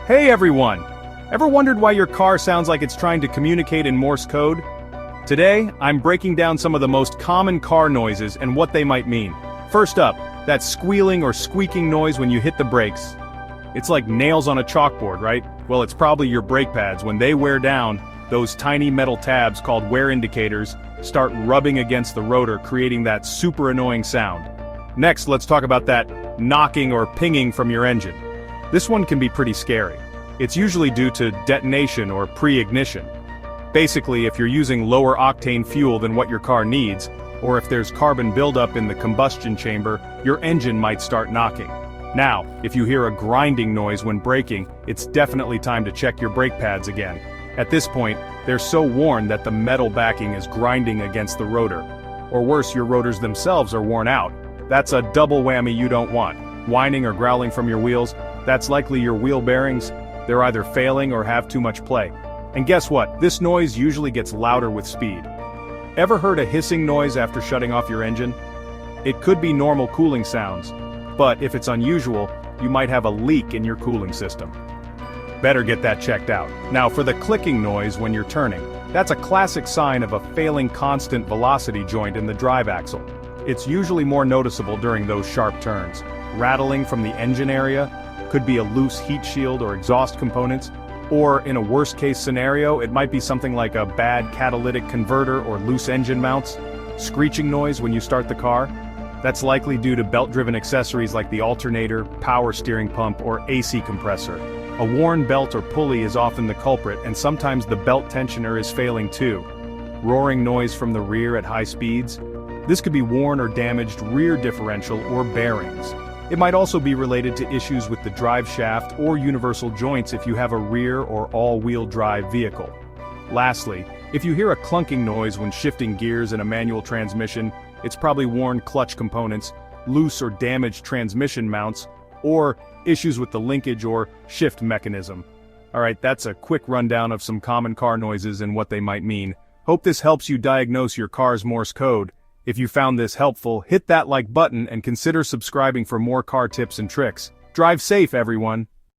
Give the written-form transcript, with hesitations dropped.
Hey everyone! Ever wondered why your car sounds like it's trying to communicate in Morse code? Today, I'm breaking down some of the most common car noises and what they might mean. First up, that squealing or squeaking noise when you hit the brakes. It's like nails on a chalkboard, right? Well, it's probably your brake pads. When they wear down, those tiny metal tabs called wear indicators start rubbing against the rotor, creating that super annoying sound. Next, let's talk about that knocking or pinging from your engine. This one can be pretty scary. It's usually due to detonation or pre-ignition. Basically, if you're using lower octane fuel than what your car needs, or if there's carbon buildup in the combustion chamber, your engine might start knocking. Now, if you hear a grinding noise when braking, it's definitely time to check your brake pads again. At this point, they're so worn that the metal backing is grinding against the rotor. Or worse, your rotors themselves are worn out. That's a double whammy you don't want. Whining or growling from your wheels, that's likely your wheel bearings. They're either failing or have too much play. And guess what? This noise usually gets louder with speed. Ever heard a hissing noise after shutting off your engine? It could be normal cooling sounds, but if it's unusual, you might have a leak in your cooling system. Better get that checked out. Now for the clicking noise when you're turning. That's a classic sign of a failing constant velocity joint in the drive axle. It's usually more noticeable during those sharp turns. Rattling from the engine area, could be a loose heat shield or exhaust components, or in a worst-case scenario, it might be something like a bad catalytic converter or loose engine mounts. Screeching noise when you start the car, that's likely due to belt-driven accessories like the alternator, power steering pump, or AC compressor. A worn belt or pulley is often the culprit, and sometimes the belt tensioner is failing too. Roaring noise from the rear at high speeds. This could be worn or damaged rear differential or bearings. It might also be related to issues with the drive shaft or universal joints if you have a rear or all-wheel drive vehicle. Lastly, if you hear a clunking noise when shifting gears in a manual transmission, it's probably worn clutch components, loose or damaged transmission mounts, or issues with the linkage or shift mechanism. Alright, that's a quick rundown of some common car noises and what they might mean. Hope this helps you diagnose your car's Morse code. If you found this helpful, hit that like button and consider subscribing for more car tips and tricks. Drive safe, everyone!